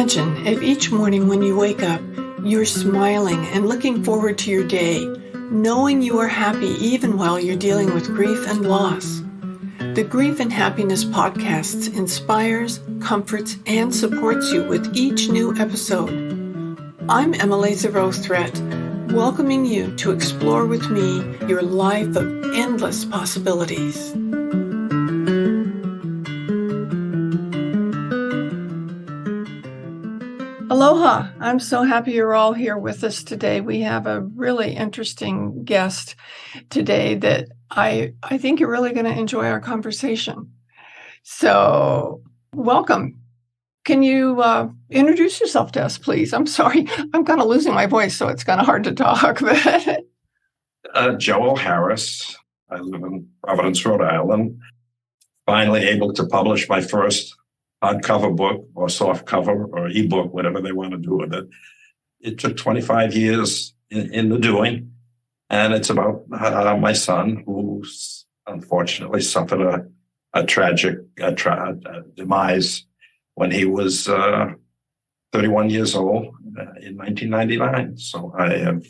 Imagine if each morning when you wake up, you're smiling and looking forward to your day, knowing you are happy even while you're dealing with grief and loss. The Grief and Happiness podcast inspires, comforts, and supports you with each new episode. I'm Emily Thoret, welcoming you to explore with me your life of endless possibilities. Aloha! I'm so happy you're all here with us today. We have a really interesting guest today that I think you're really going to enjoy our conversation. So, welcome. Can you introduce yourself to us, please? I'm sorry, I'm kind of losing my voice, so it's kind of hard to talk. Joel Harris. I live in Providence, Rhode Island. Finally able to publish my first hardcover book or soft cover or ebook, whatever they want to do with it. It took 25 years in the doing, and it's about my son, who unfortunately suffered a tragic demise when he was 31 years old in 1999. So I have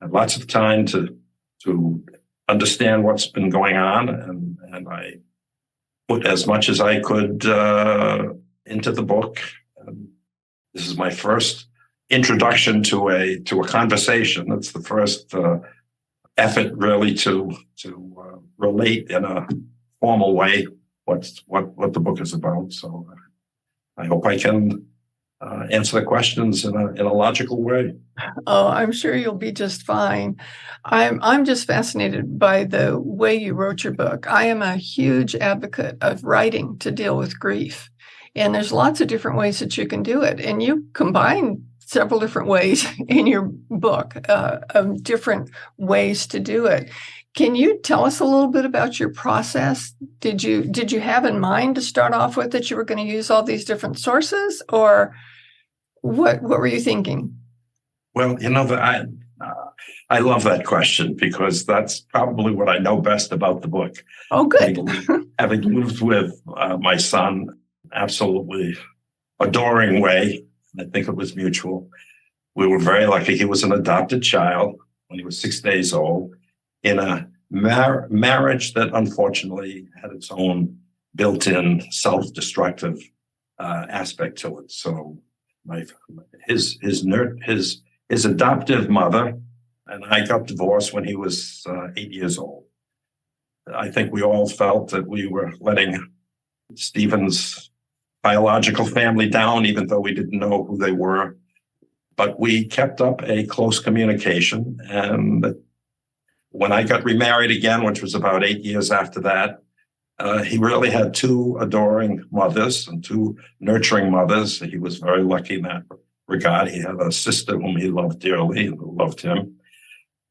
had lots of time to understand what's been going on, and I put as much as I could into the book. This is my first introduction to a conversation. It's the first effort really to relate in a formal way what the book is about. So I hope I can answer the questions in a logical way. Oh, I'm sure you'll be just fine. I'm just fascinated by the way you wrote your book. I am a huge advocate of writing to deal with grief. And there's lots of different ways that you can do it. And you combine several different ways in your book of different ways to do it. Can you tell us a little bit about your process? Did you have in mind to start off with that you were going to use all these different sources, or what were you thinking? Well, I love that question because that's probably what I know best about the book. Oh, good. Having lived with my son, absolutely adoring way, I think it was mutual. We were very lucky. He was an adopted child when he was 6 days old in a marriage that unfortunately had its own built-in self-destructive aspect to it. So his adoptive mother and I got divorced when he was 8 years old. I think we all felt that we were letting Stephen's biological family down, even though we didn't know who they were. But we kept up a close communication. And when I got remarried again, which was about 8 years after that, he really had two adoring mothers and two nurturing mothers. He was very lucky in that regard. He had a sister whom he loved dearly and who loved him,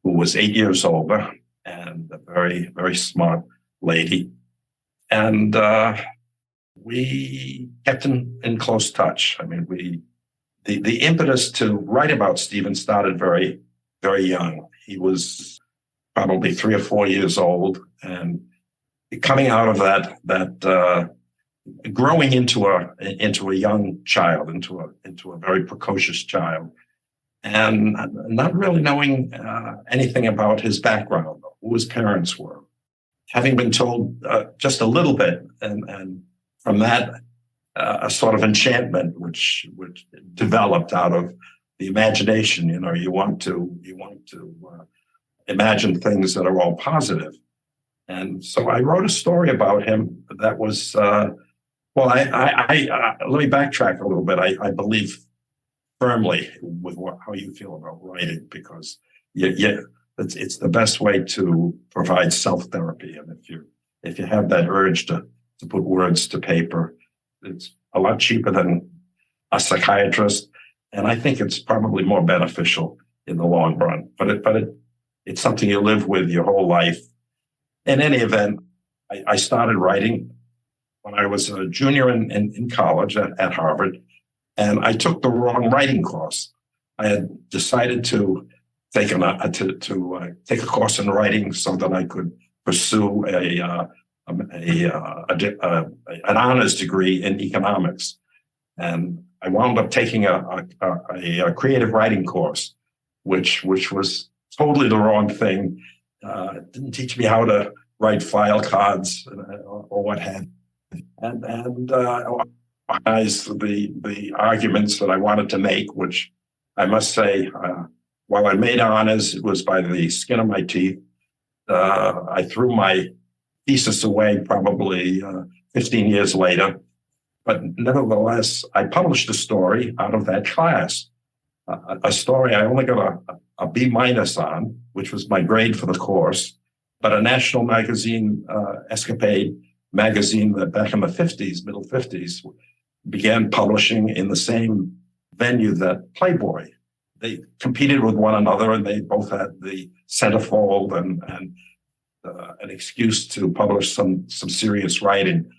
who was 8 years older and a very, very smart lady. And we kept in close touch. I mean, the impetus to write about Stephen started very, very young. He was probably 3 or 4 years old, and coming out of that growing into a young child, into a very precocious child, and not really knowing anything about his background, who his parents were, having been told just a little bit, and from that a sort of enchantment which developed out of the imagination. You want to imagine things that are all positive. And so I wrote a story about him that was, let me backtrack a little bit. I believe firmly with how you feel about writing, because it's the best way to provide self-therapy. And if you have that urge to put words to paper, it's a lot cheaper than a psychiatrist. And I think it's probably more beneficial in the long run. But it's something you live with your whole life. In any event, I started writing when I was a junior in college at Harvard, and I took the wrong writing course. I had decided to take a course in writing so that I could pursue an honors degree in economics. And I wound up taking a creative writing course, which was totally the wrong thing. It didn't teach me how to write file cards or what have you. And the arguments that I wanted to make, which I must say, while I made honors, it was by the skin of my teeth. I threw my thesis away probably 15 years later. But nevertheless, I published a story out of that class, a story I only got a B- on, which was my grade for the course. But a national magazine, Escapade magazine, that back in the 50s, middle 50s, began publishing in the same venue that Playboy. They competed with one another, and they both had the centerfold and an excuse to publish some serious writing.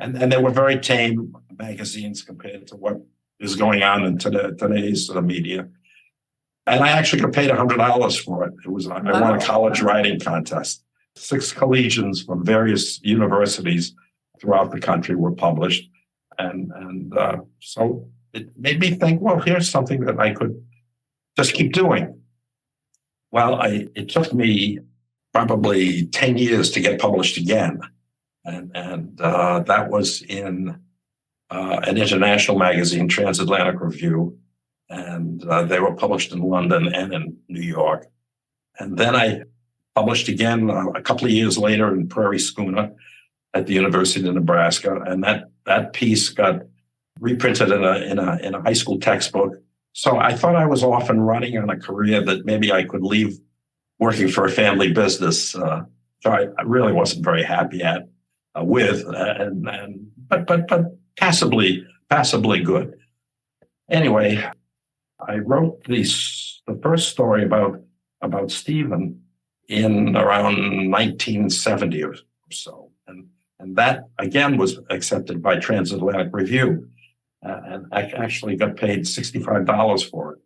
And they were very tame magazines compared to what is going on in today's media. And I actually got paid $100 for it. I won a college writing contest. 6 collegians from various universities throughout the country were published. And so it made me think, well, here's something that I could just keep doing. Well, it took me probably 10 years to get published again. And that was in an international magazine, Transatlantic Review. And they were published in London and in New York. And then I published again a couple of years later in Prairie Schooner at the University of Nebraska. And that piece got reprinted in a high school textbook. So I thought I was off and running on a career that maybe I could leave working for a family business. So I really wasn't very happy with, but passably good. Anyway, I wrote the first story about Stephen in around 1970 or so, and that again was accepted by Transatlantic Review, and I actually got paid $65 for it,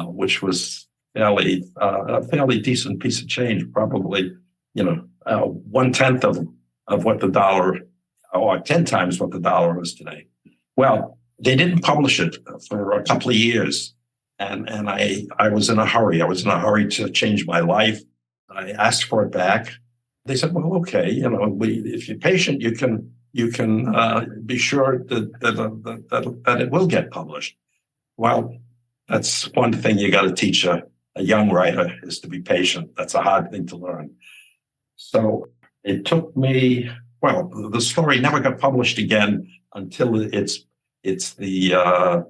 which was a fairly decent piece of change, probably 1/10 of what the dollar, or 10 times what the dollar is today. Well, they didn't publish it for a couple of years, and I was in a hurry. I was in a hurry to change my life. I asked for it back. They said, "Well, okay, if you're patient, you can be sure that it will get published." Well, that's one thing you got to teach a young writer, is to be patient. That's a hard thing to learn. So it took me. Well, the story never got published again until it's the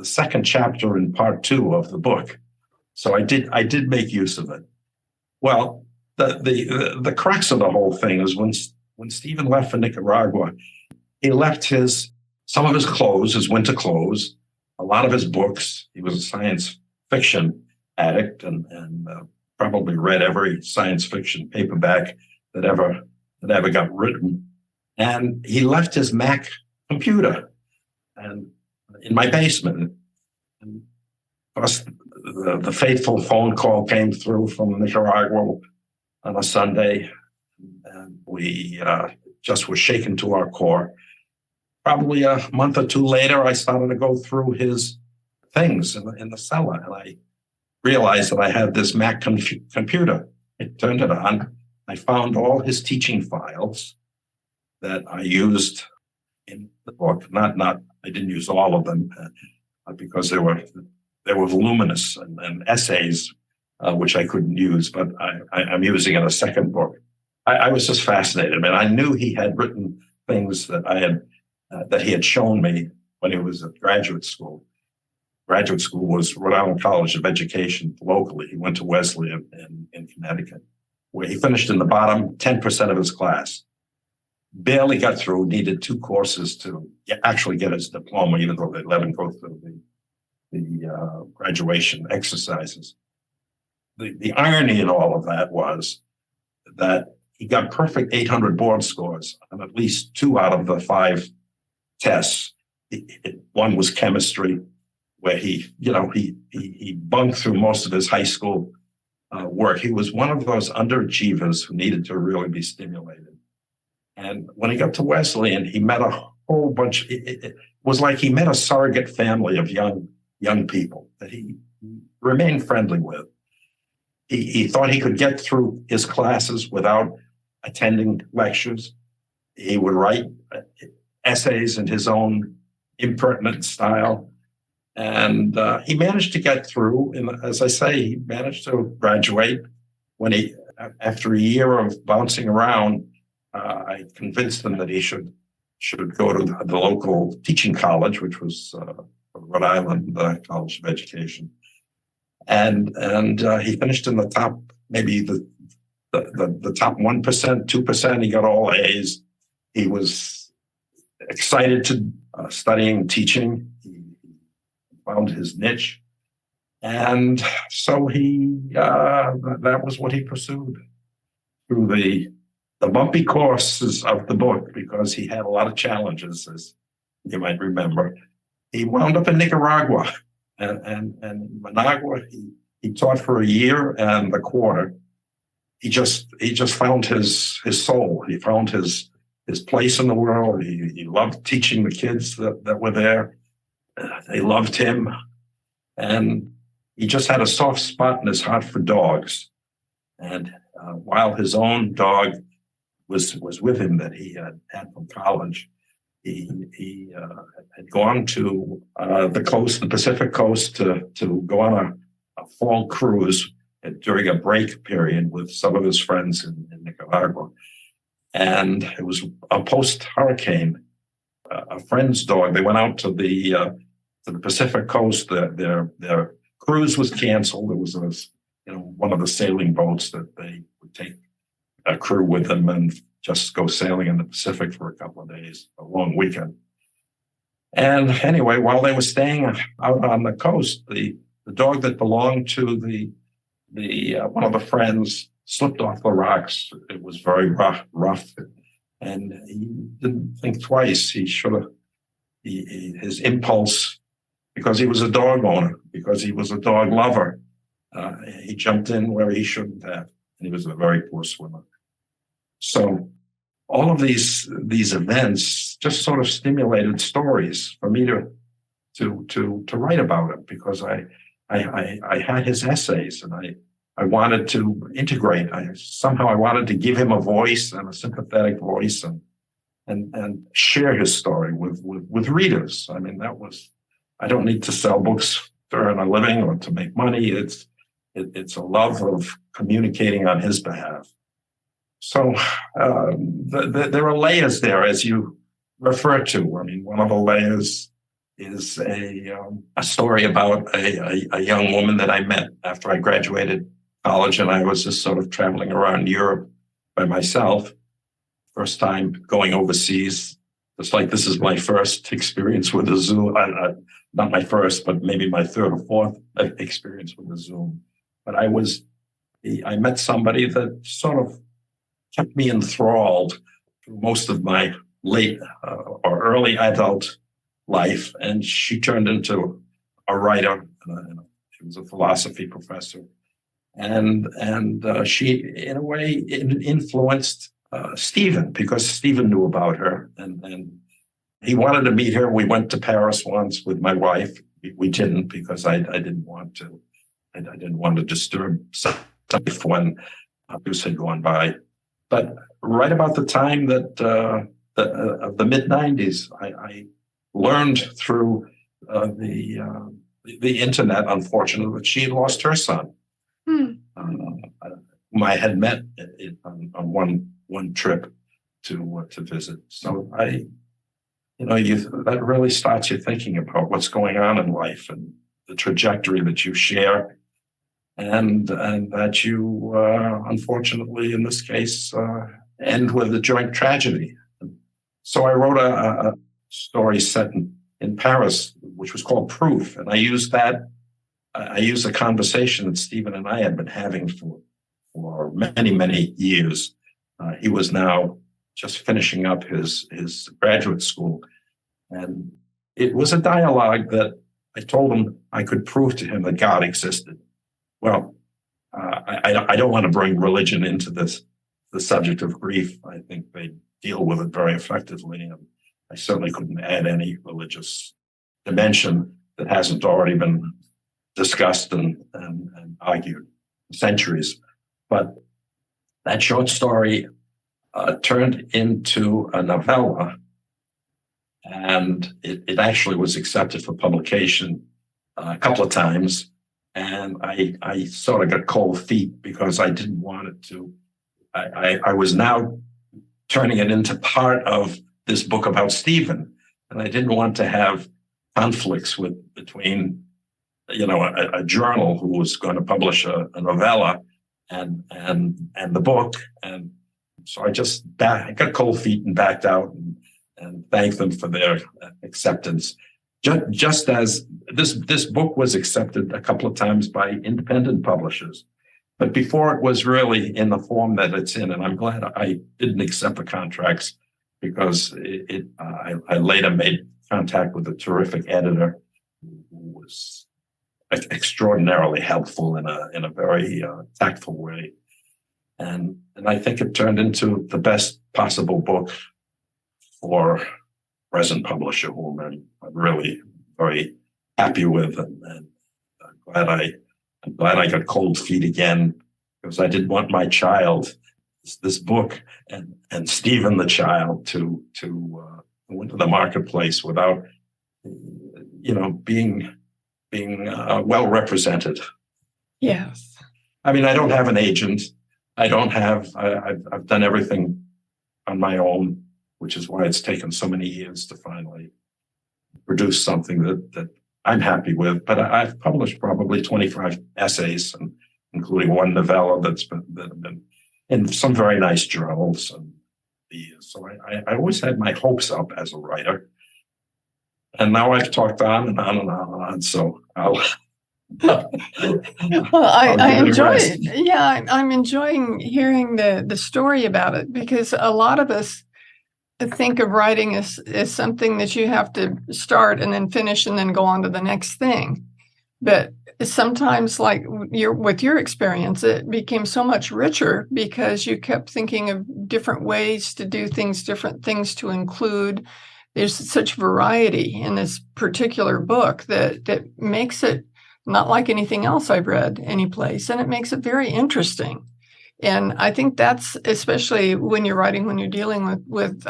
second chapter in part 2 of the book. So I did make use of it. Well, the crux of the whole thing is when Stephen left for Nicaragua, he left some of his clothes, his winter clothes, a lot of his books. He was a science fiction addict and probably read every science fiction paperback that ever got written. And he left his Mac computer and in my basement. And of course, the fateful phone call came through from Nicaragua on a Sunday, and we just were shaken to our core. Probably a month or two later, I started to go through his things in the cellar, and I realized that I had this Mac computer. I turned it on. I found all his teaching files that I used in the book. I didn't use all of them because they were voluminous and essays, which I couldn't use, but I'm using in a second book. I was just fascinated. I mean, I knew he had written things that he had shown me when he was at graduate school. Graduate school was Rhode Island College of Education locally. He went to Wesleyan in Connecticut, where he finished in the bottom 10% of his class. Barely got through, needed 2 courses to actually get his diploma, even though they let him go through the graduation exercises. The irony in all of that was that he got perfect 800 board scores on at least 2 out of the 5 tests. One was chemistry, where he bunked through most of his high school work. He was one of those underachievers who needed to really be stimulated. And when he got to Wesleyan, he met a whole bunch. It was like he met a surrogate family of young people that he remained friendly with. He thought he could get through his classes without attending lectures. He would write essays in his own impertinent style. And he managed to get through. And as I say, he managed to graduate. After a year of bouncing around, I convinced him that he should go to the local teaching college, which was Rhode Island College of Education. And he finished in the top, maybe the top 1%, 2%. He got all A's. He was excited to studying teaching. He found his niche. And so that was what he pursued through the bumpy courses of the book, because he had a lot of challenges, as you might remember. He wound up in Nicaragua, and in Managua, he taught for a year and a quarter. He just found his soul. He found his place in the world. He loved teaching the kids that were there. They loved him, and he just had a soft spot in his heart for dogs. And while his own dog was with him that he had from college, he had gone to the coast, the Pacific coast, to go on a fall cruise during a break period with some of his friends in Nicaragua. And it was a post-hurricane. A friend's dog, they went out to the Pacific coast. Their cruise was canceled. It was one of the sailing boats that they would take a crew with them and just go sailing in the Pacific for a couple of days, a long weekend. And anyway, while they were staying out on the coast, the dog that belonged to the one of the friends slipped off the rocks. It was very rough, and he didn't think twice. He should have. His impulse, because he was a dog owner, because he was a dog lover, he jumped in where he shouldn't have, and he was a very poor swimmer. So all of these events just sort of stimulated stories for me to write about it, because I had his essays, and I wanted to integrate. I wanted to give him a voice, and a sympathetic voice, and share his story with readers. I mean, I don't need to sell books to earn a living or to make money. It's a love of communicating on his behalf. So there are layers there, as you refer to. I mean, one of the layers is a story about a young woman that I met after I graduated college, and I was just sort of traveling around Europe by myself. First time going overseas. It's like this is my first experience with a Zoom. Not my first, but maybe my third or fourth experience with a Zoom. But I met somebody that sort of kept me enthralled through most of my late or early adult life. And she turned into a writer. She was a philosophy professor. And she, in a way, influenced Stephen, because Stephen knew about her. And he wanted to meet her. We went to Paris once with my wife. We didn't, because I didn't want to. I didn't want to disturb stuff when others had gone by. But right about the time that of the mid-90s, I learned through the internet, unfortunately, that she had lost her son, whom I had met on one trip to visit. So that really starts you thinking about what's going on in life and the trajectory that you share, and that you, unfortunately, in this case, end with a joint tragedy. So I wrote a story set in Paris, which was called Proof, and I used a conversation that Stephen and I had been having for many, many years. He was now just finishing up his graduate school, and it was a dialogue that I told him I could prove to him that God existed. Well, I don't want to bring religion into the subject of grief. I think they deal with it very effectively. And I certainly couldn't add any religious dimension that hasn't already been discussed and argued for centuries. But that short story turned into a novella, and it actually was accepted for publication a couple of times. And I sort of got cold feet because I didn't want it to. I was now turning it into part of this book about Stephen, and I didn't want to have conflicts between a journal who was going to publish a novella and the book. And so I got cold feet and backed out and thanked them for their acceptance. Just as this book was accepted a couple of times by independent publishers, but before it was really in the form that it's in. And I'm glad I didn't accept the contracts, because I later made contact with a terrific editor who was extraordinarily helpful in a very tactful way. And I think it turned into the best possible book for present publisher, whom I'm really very happy with, and I'm glad I got cold feet again, because I didn't want my child, this book, and Stephen the child to go into the marketplace without being well represented. Yes. I mean, I don't have an agent. I've done everything on my own, which is why it's taken so many years to finally produce something that I'm happy with. But I've published probably 25 essays, and including one novella that have been in some very nice journals. And so I always had my hopes up as a writer. And now I've talked on and on and on and on. So I'll. Well, I enjoy it. Yeah, I'm enjoying hearing the story about it, because a lot of us think of writing as something that you have to start and then finish and then go on to the next thing. But sometimes, like with your experience, it became so much richer because you kept thinking of different ways to do things, different things to include. There's such variety in this particular book that makes it not like anything else I've read anyplace, and it makes it very interesting. And I think that's, especially when you're writing, when you're dealing with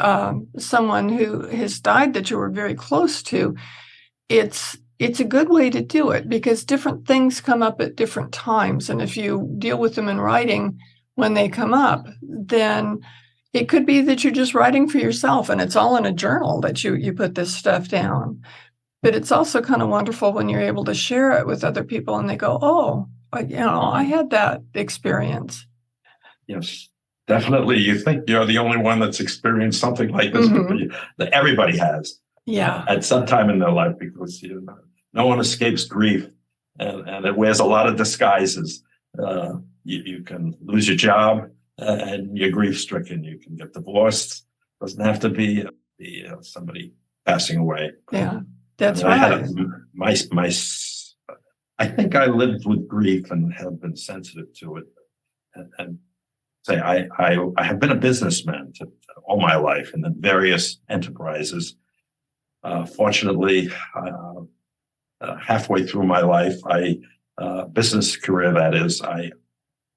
someone who has died that you were very close to, it's a good way to do it, because different things come up at different times. And if you deal with them in writing when they come up, then it could be that you're just writing for yourself and it's all in a journal that you put this stuff down. But it's also kind of wonderful when you're able to share it with other people and they go, oh, I had that experience. Yes, definitely. You think you're the only one that's experienced something like this, but everybody has. Yeah. At some time in their life, because no one escapes grief, and it wears a lot of disguises. You can lose your job and you're grief stricken. You can get divorced. It doesn't have to be somebody passing away. Yeah, that's right. I think I lived with grief and have been sensitive to it, and say I have been a businessman all my life and in various enterprises. Fortunately, halfway through my life, business career, that is, I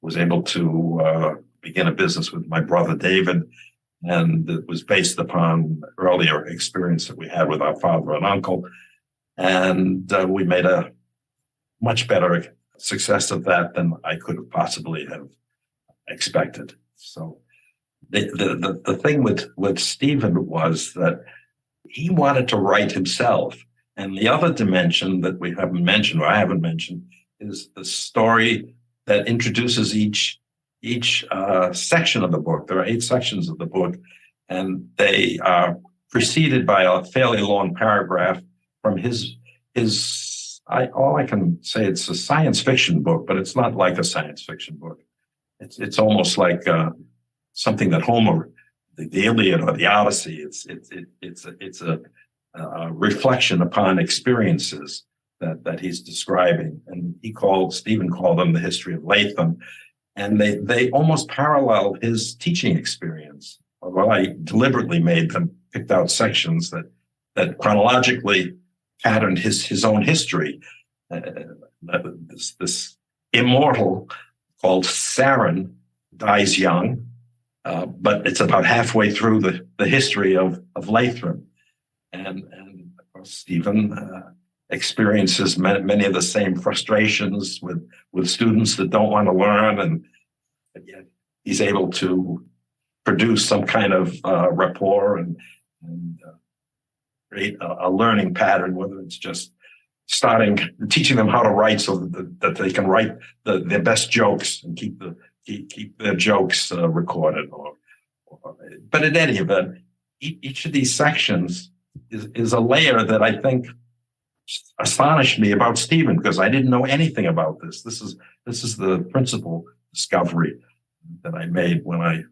was able to begin a business with my brother David, and it was based upon earlier experience that we had with our father and uncle, and we made a much better success of that than I could have possibly have expected. So the thing with Stephen was that he wanted to write himself. And the other dimension that we haven't mentioned, or I haven't mentioned, is the story that introduces each section of the book. There are 8 sections of the book, and they are preceded by a fairly long paragraph from his. All I can say, it's a science fiction book, but it's not like a science fiction book. It's almost like something that Homer, the Iliad or the Odyssey. It's a reflection upon experiences that he's describing, and Stephen called them the history of Latham, and they almost parallel his teaching experience. well, I deliberately made them, picked out sections that chronologically patterned his own history. This immortal called Saren dies young, but it's about halfway through the history of Lathram. And of course, Stephen experiences many of the same frustrations with students that don't want to learn, and yet he's able to produce some kind of rapport and create a learning pattern, whether it's just teaching them how to write so that they can write their best jokes and keep their jokes recorded. But in any event, each of these sections is a layer that I think astonished me about Stephen, because I didn't know anything about this. This is the principal discovery that I made when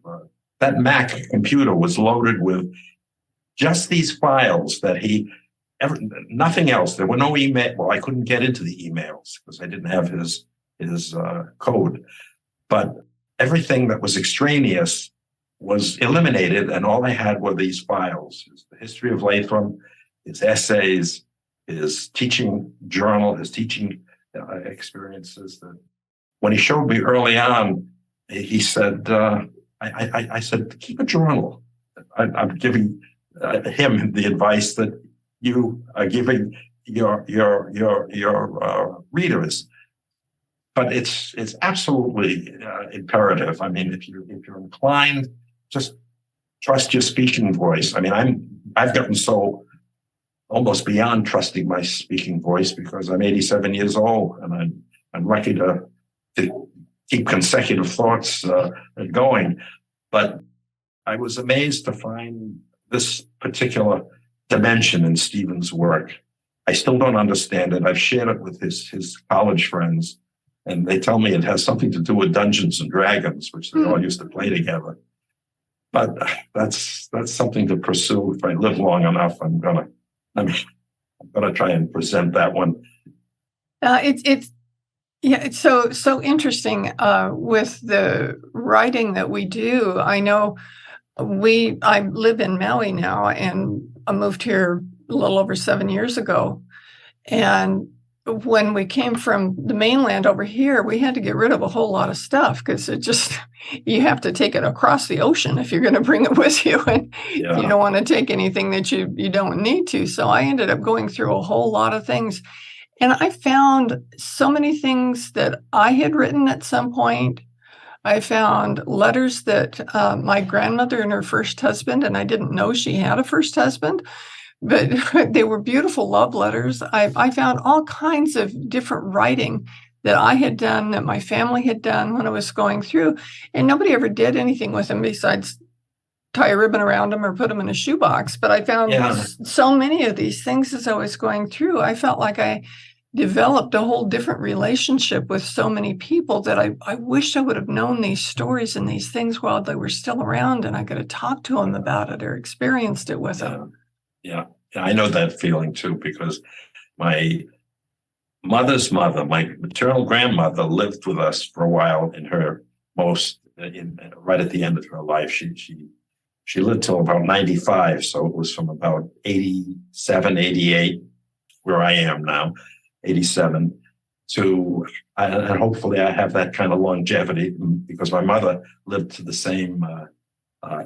that Mac computer was loaded with just these files that nothing else. There were no email. Well, I couldn't get into the emails because I didn't have his code. But everything that was extraneous was eliminated, and all I had were these files: the history of Lathram, his essays, his teaching journal, his teaching experiences. When he showed me early on, he said, I said, keep a journal. I'm giving him the advice that you are giving your readers. But it's absolutely imperative. I mean, if you're inclined, just trust your speaking voice. I mean, I've gotten so almost beyond trusting my speaking voice because I'm 87 years old, and I'm lucky to keep consecutive thoughts going. But I was amazed to find this particular dimension in Stephen's work. I still don't understand it. I've shared it with his college friends, and they tell me it has something to do with Dungeons and Dragons, which they all used to play together. But that's something to pursue. If I live long enough, I'm gonna try and present that one. It's so interesting with the writing that we do. I know I live in Maui now, and I moved here a little over 7 years ago. And when we came from the mainland over here, we had to get rid of a whole lot of stuff because you have to take it across the ocean if you're going to bring it with you. And you don't want to take anything that you don't need to. So I ended up going through a whole lot of things. And I found so many things that I had written at some point. I found letters that my grandmother and her first husband, and I didn't know she had a first husband, but they were beautiful love letters. I found all kinds of different writing that I had done, that my family had done when I was going through, and nobody ever did anything with them besides tie a ribbon around them or put them in a shoebox. But I found so many of these things as I was going through. I felt like I developed a whole different relationship with so many people that I wish I would have known these stories and these things while they were still around, and I could have talked to them about it or experienced it with them. Yeah, I know that feeling too, because my mother's mother, my maternal grandmother, lived with us for a while in her right at the end of her life. She lived till about 95, so it was from about 87, 88, where I am now, 87, and hopefully I have that kind of longevity because my mother lived to the same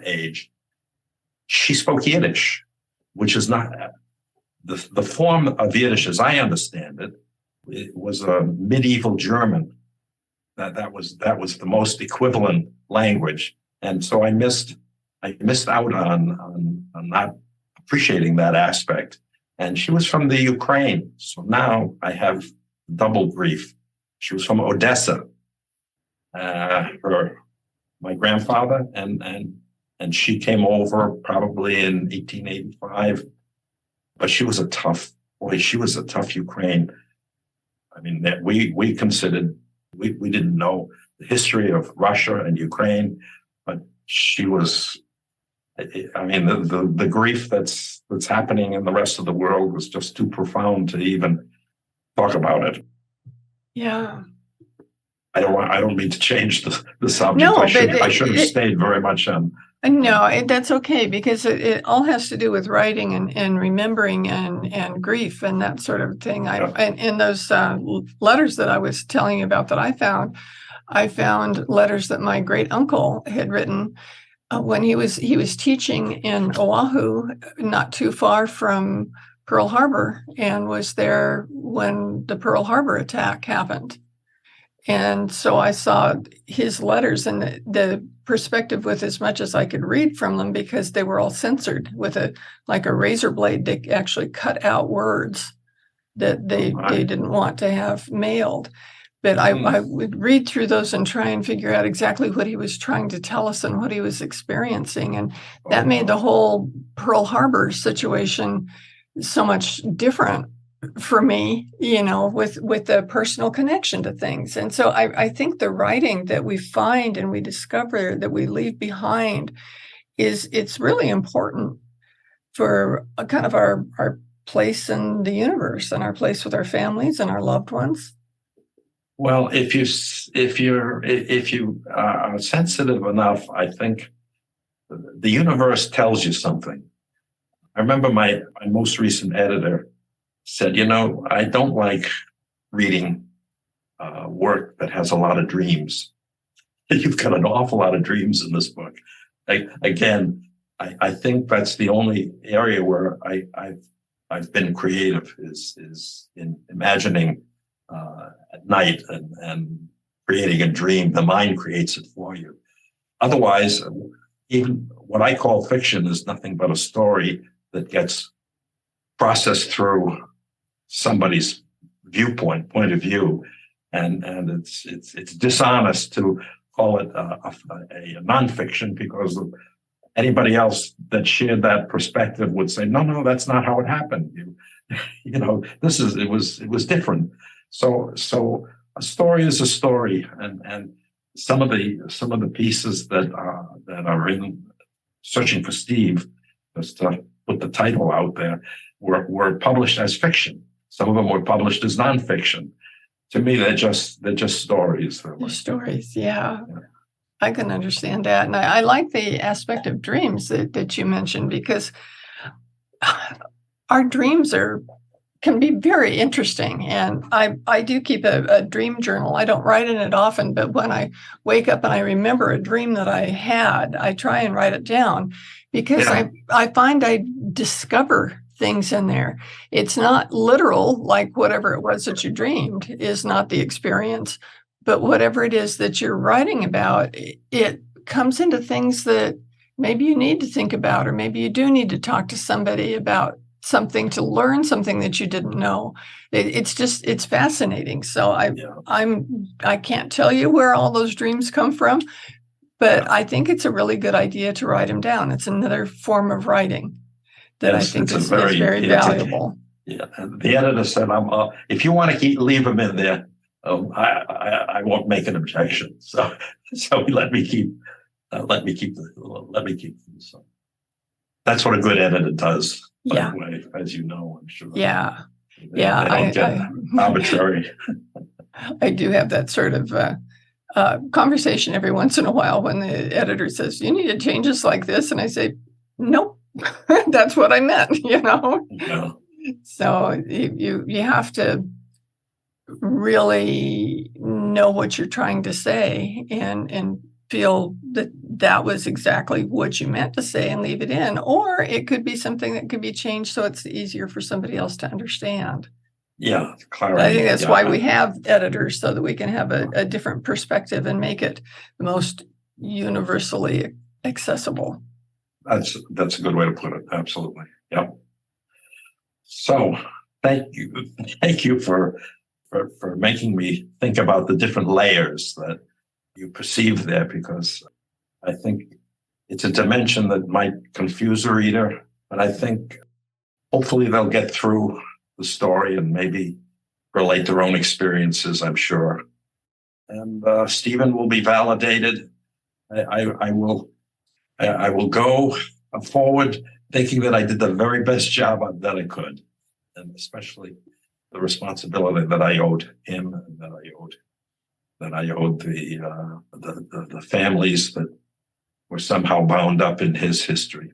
age. She spoke Yiddish, which is not the form of Yiddish as I understand it. It was a medieval German. That was the most equivalent language, and so I missed out on not appreciating that aspect. And she was from the Ukraine, so now I have double grief. She was from Odessa. My grandfather and she came over probably in 1885. But she was a tough Ukraine. I mean, that we considered, we didn't know the history of Russia and Ukraine, but she was, I mean, the grief that's happening in the rest of the world was just too profound to even talk about it. Yeah. I don't mean to change the subject. No, I should have stayed very much on No, that's okay, because it all has to do with writing and remembering and grief and that sort of thing. And in those letters that I was telling you about that I found letters that my great uncle had written when he was teaching in Oahu, not too far from Pearl Harbor, and was there when the Pearl Harbor attack happened. And so I saw his letters, and the perspective, with as much as I could read from them, because they were all censored with a razor blade. They actually cut out words that they didn't want to have mailed. But I would read through those and try and figure out exactly what he was trying to tell us and what he was experiencing. And that made the whole Pearl Harbor situation so much different for me, with the personal connection to things. And so I think the writing that we find and we discover that we leave behind it's really important for a kind of our place in the universe and our place with our families and our loved ones. Well, if you are sensitive enough, I think the universe tells you something. I remember my most recent editor said, I don't like reading work that has a lot of dreams. You've got an awful lot of dreams in this book. I think that's the only area where I've been creative is in imagining at night and creating a dream. The mind creates it for you. Otherwise, even what I call fiction is nothing but a story that gets processed through somebody's point of view, and it's dishonest to call it a nonfiction, because anybody else that shared that perspective would say, no, that's not how it happened. It was different. So a story is a story, and some of the pieces that are in Searching for Steve, just to put the title out there, were published as fiction. Some of them were published as nonfiction. To me, they're just stories. They're stories, yeah. I can understand that. And I like the aspect of dreams that you mentioned, because our dreams can be very interesting. And I do keep a dream journal. I don't write in it often, but when I wake up and I remember a dream that I had, I try and write it down, because I find I discover things in there. It's not literal, like whatever it was that you dreamed is not the experience, but whatever it is that you're writing about, it comes into things that maybe you need to think about, or maybe you do need to talk to somebody about something to learn something that you didn't know. It's fascinating. So I can't tell you where all those dreams come from, but I think it's a really good idea to write them down. It's another form of writing that I think is very valuable. Yeah, and the editor said, if you want to leave them in there, I won't make an objection. So he let me keep them. So that's what a good editor does. By the way, as you know, I'm sure. Yeah. They don't get arbitrary. I do have that sort of conversation every once in a while when the editor says, you need to change this like this. And I say, nope, that's what I meant, Yeah. So you have to really know what you're trying to say and feel that was exactly what you meant to say and leave it in. Or it could be something that could be changed so it's easier for somebody else to understand. Yeah, clarity. I think that's why we have editors, so that we can have a different perspective and make it the most universally accessible. That's a good way to put it. Absolutely. Yep. So thank you for making me think about the different layers that you perceive there, because I think it's a dimension that might confuse a reader, but I think hopefully they'll get through the story and maybe relate their own experiences, I'm sure. And Stephen will be validated. I will go forward thinking that I did the very best job that I could, and especially the responsibility that I owed him, and that I owed the families that were somehow bound up in his history.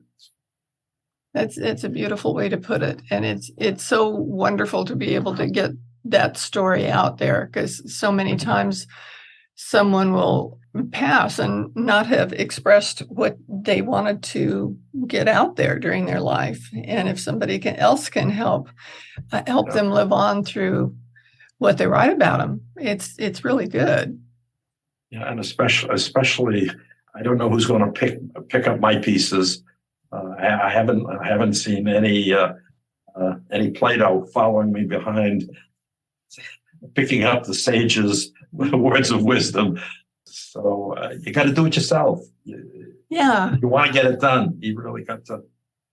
It's a beautiful way to put it. And it's so wonderful to be able to get that story out there, because so many times someone will pass and not have expressed what they wanted to get out there during their life. And if somebody else can help them live on through what they write about them, it's really good. Yeah, and especially, I don't know who's going to pick up my pieces. I haven't seen any Plato following me behind, picking up the sages' words of wisdom. So you got to do it yourself. Yeah, you want to get it done. You really got to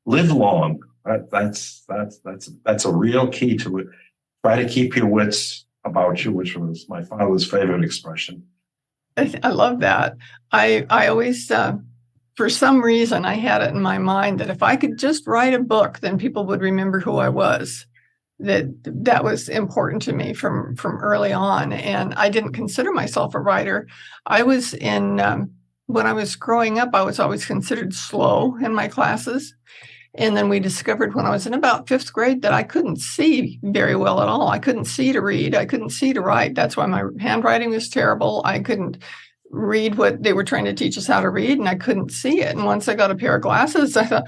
live long. That's a real key to it. Try to keep your wits about you, which was my father's favorite expression. I love that. I always, for some reason, I had it in my mind that if I could just write a book, then people would remember who I was. That was important to me from early on. And I didn't consider myself a writer. I was when I was growing up, I was always considered slow in my classes. And then we discovered when I was in about fifth grade that I couldn't see very well at all. I couldn't see to read. I couldn't see to write. That's why my handwriting was terrible. I couldn't read what they were trying to teach us how to read, and I couldn't see it. And once I got a pair of glasses, I thought,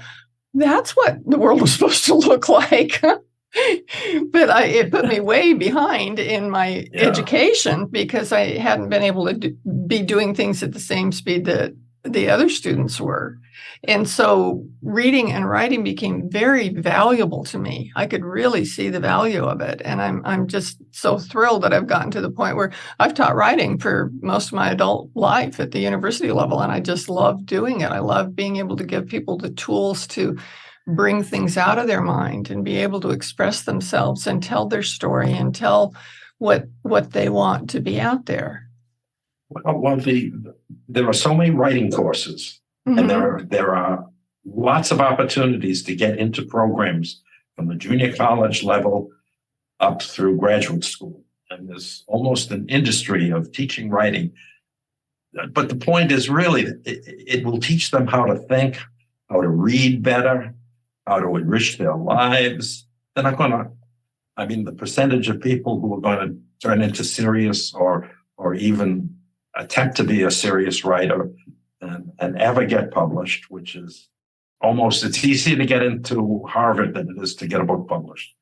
that's what the world was supposed to look like. But it put me way behind in my education, because I hadn't been able to be doing things at the same speed that the other students were. And so reading and writing became very valuable to me. I could really see the value of it. And I'm just so thrilled that I've gotten to the point where I've taught writing for most of my adult life at the university level. And I just love doing it. I love being able to give people the tools to bring things out of their mind and be able to express themselves and tell their story and tell what they want to be out there. Well, there are so many writing courses, and there are lots of opportunities to get into programs from the junior college level up through graduate school. And there's almost an industry of teaching writing. But the point is really, it will teach them how to think, how to read better, how to enrich their lives. They're not going to, the percentage of people who are going to turn into serious or even attempt to be a serious writer and ever get published, which is it's easier to get into Harvard than it is to get a book published,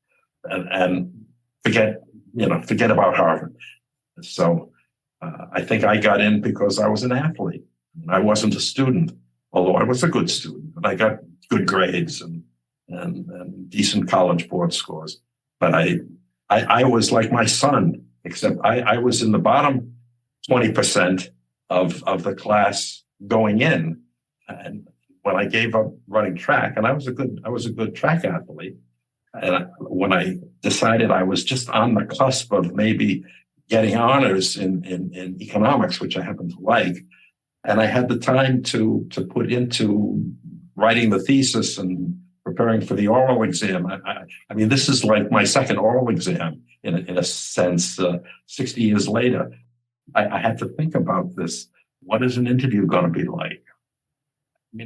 and forget about Harvard. So I think I got in because I was an athlete. I wasn't a student, although I was a good student, and I got good grades and decent college board scores. But I was like my son, except I was in the bottom 20% of the class going in. And when I gave up running track, and I was a good track athlete, and when I decided I was just on the cusp of maybe getting honors in economics, which I happen to like, and I had the time to put into writing the thesis and preparing for the oral exam. This is like my second oral exam in a sense. 60 years later, I had to think about this. What is an interview going to be like?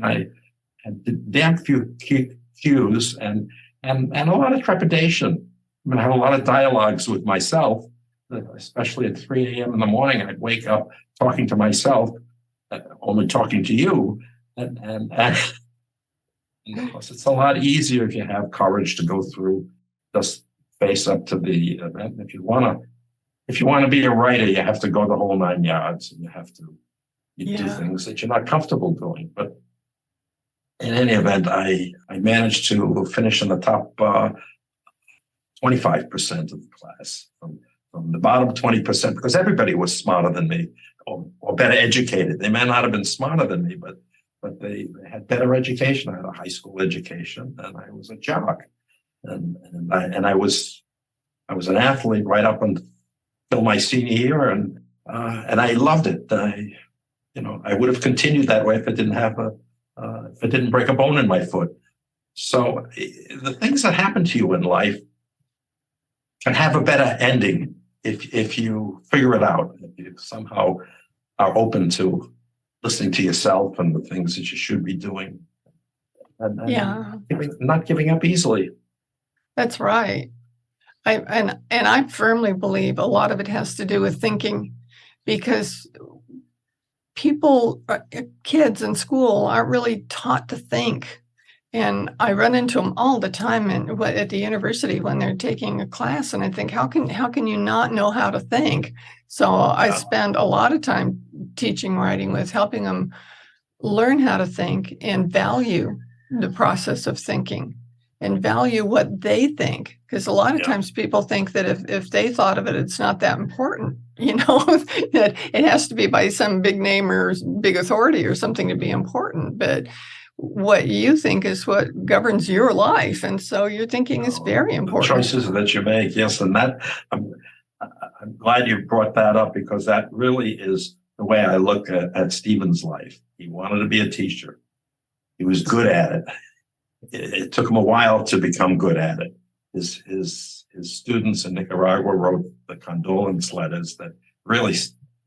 I had damn few cues and a lot of trepidation. I had a lot of dialogues with myself, especially at 3 a.m. in the morning. I'd wake up talking to myself, only talking to you. And of course, it's a lot easier if you have courage to go through, just face up to the event. If you want to be a writer, you have to go the whole 9 yards, and you have to do things that you're not comfortable doing. But in any event, I managed to finish in the top 25% of the class, from the bottom 20%, because everybody was smarter than me or better educated. They may not have been smarter than me, but they had better education. I had a high school education, and I was a jock, and I was an athlete right up until my senior year, and I loved it. I would have continued that way if it didn't break a bone in my foot. So the things that happen to you in life can have a better ending if you figure it out, if you somehow are open to listening to yourself and the things that you should be doing, and Yeah, not giving up easily. that's right. And I firmly believe a lot of it has to do with thinking, because kids in school aren't really taught to think. And I run into them all the time at the university when they're taking a class, and I think, how can you not know how to think? So I spend a lot of time teaching writing with helping them learn how to think and value the process of thinking and value what they think. Because a lot of times people think that if they thought of it, it's not that important, that it has to be by some big name or big authority or something to be important. But what you think is what governs your life. And so your thinking is very important. The choices that you make, yes. And that, I'm glad you brought that up, because that really is the way I look at Stephen's life. He wanted to be a teacher. He was good at it. It took him a while to become good at it. His students in Nicaragua wrote the condolence letters that really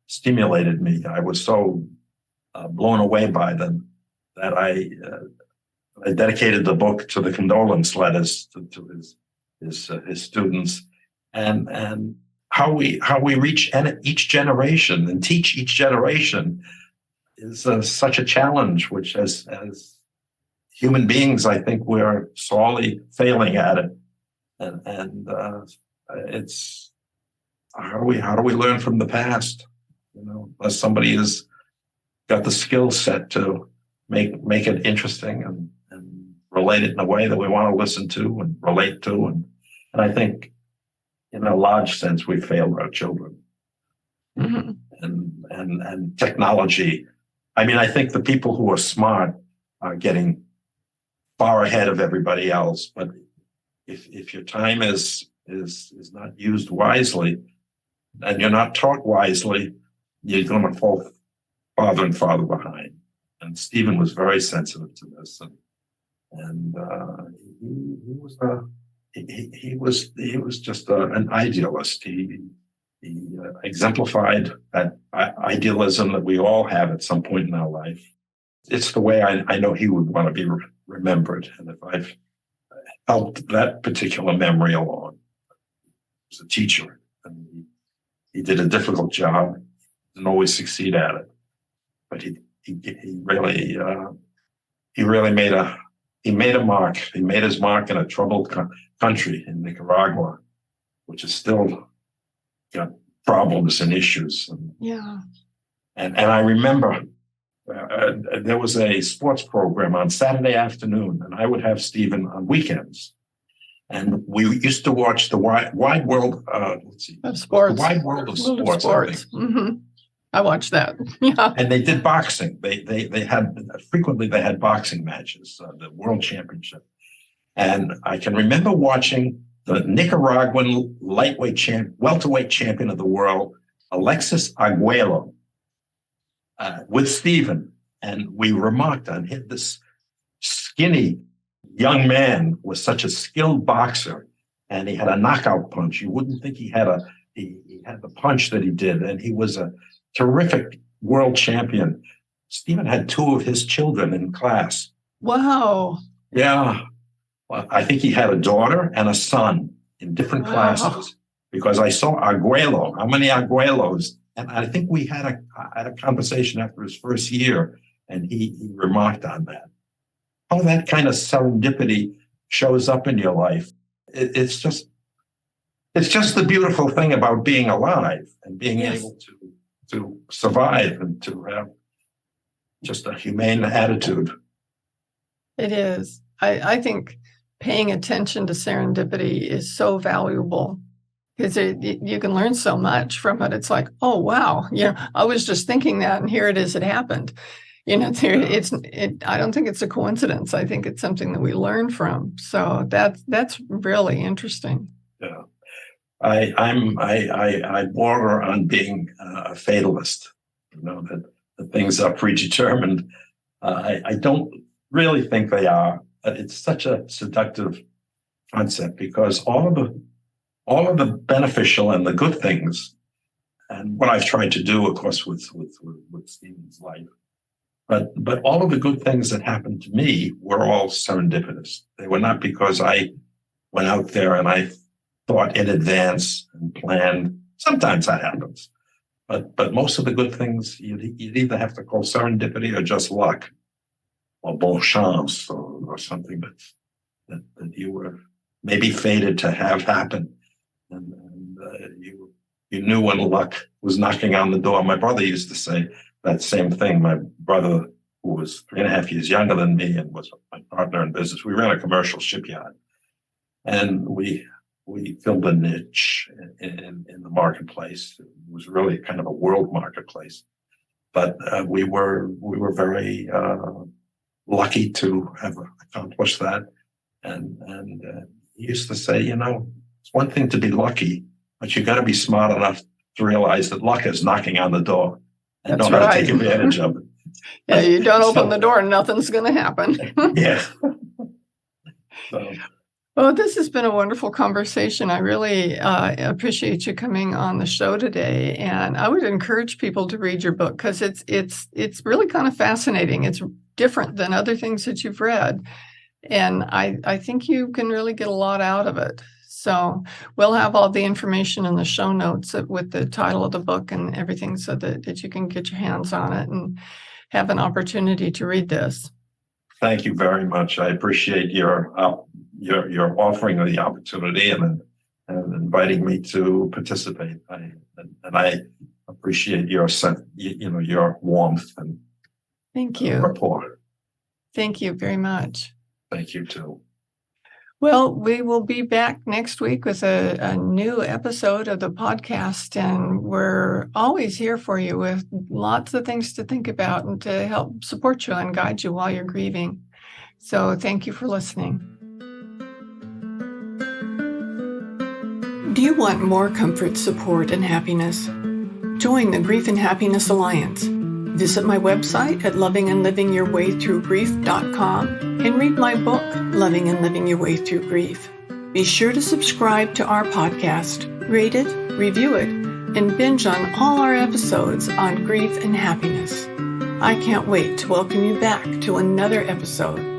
stimulated me. I was so blown away by them that I dedicated the book to the condolence letters to his students, and how we reach each generation and teach each generation is such a challenge, which as human beings, I think we're sorely failing at it. And it's how do we learn from the past? Unless somebody has got the skill set to make it interesting and relate it in a way that we want to listen to and relate to. And I think in a large sense, we failed our children. Mm-hmm. And technology. I mean, I think the people who are smart are getting far ahead of everybody else. But if your time is not used wisely and you're not taught wisely, you're going to fall farther and farther behind. And Stephen was very sensitive to this, and he was just an idealist. He exemplified that idealism that we all have at some point in our life. It's the way I know he would want to be remembered. And if I've helped that particular memory along, he was a teacher, and he did a difficult job, didn't always succeed at it, but he really made a mark. He made his mark in a troubled country in Nicaragua, which is still got problems and issues. And I remember there was a sports program on Saturday afternoon, and I would have Stephen on weekends. And we used to watch the wide world of sports. The wide world of sports. I think. Mm-hmm. I watched that. Yeah. And they did boxing. They had frequently boxing matches, the World Championship. And I can remember watching the Nicaraguan welterweight champion of the world, Alexis Arguello, with Stephen. And we remarked on him, this skinny young man was such a skilled boxer, and he had a knockout punch. You wouldn't think he had the punch that he did, and he was a terrific world champion. Stephen had 2 of his children in class. Wow. Yeah. Well, I think he had a daughter and a son in different classes, because I saw Arguello, how many Arguellos? And I think we had a conversation after his first year, and he remarked on that. How that kind of serendipity shows up in your life. It's just the beautiful thing about being alive and being able to survive and to have just a humane attitude. It is. I think paying attention to serendipity is so valuable, because you can learn so much from it. It's like, oh, wow, I was just thinking that, and here it is, it happened. I don't think it's a coincidence. I think it's something that we learn from. So that's really interesting. Yeah. I border on being a fatalist, that things are predetermined. I don't really think they are. It's such a seductive concept, because all of the beneficial and the good things, and what I've tried to do, of course, with Stephen's life, But all of the good things that happened to me were all serendipitous. They were not because I went out there and I thought in advance and planned. Sometimes that happens. But most of the good things you'd either have to call serendipity or just luck or bon chance or something that you were maybe fated to have happen. And you knew when luck was knocking on the door. My brother used to say that same thing. My brother, who was 3.5 years younger than me and was my partner in business, we ran a commercial shipyard. And we filled a niche in the marketplace. It was really kind of a world marketplace. But we were very lucky to have accomplished that. And he used to say, it's one thing to be lucky, but you got to be smart enough to realize that luck is knocking on the door and That's know how right. to take advantage of it. Yeah, you don't open the door and nothing's going to happen. Yeah. So. Well, this has been a wonderful conversation. I really appreciate you coming on the show today, and I would encourage people to read your book because it's really kind of fascinating. It's different than other things that you've read, and I think you can really get a lot out of it. So we'll have all the information in the show notes with the title of the book and everything so that you can get your hands on it and have an opportunity to read this. Thank you very much. I appreciate your offering the opportunity and inviting me to participate. I appreciate your your warmth and thank you. Rapport. Thank you very much. Thank you too. Well, we will be back next week with a new episode of the podcast, and we're always here for you with lots of things to think about and to help support you and guide you while you're grieving. So thank you for listening. Do you want more comfort, support, and happiness? Join the Grief and Happiness Alliance. Visit my website at lovingandlivingyourwaythroughgrief.com and read my book, Loving and Living Your Way Through Grief. Be sure to subscribe to our podcast, rate it, review it, and binge on all our episodes on grief and happiness. I can't wait to welcome you back to another episode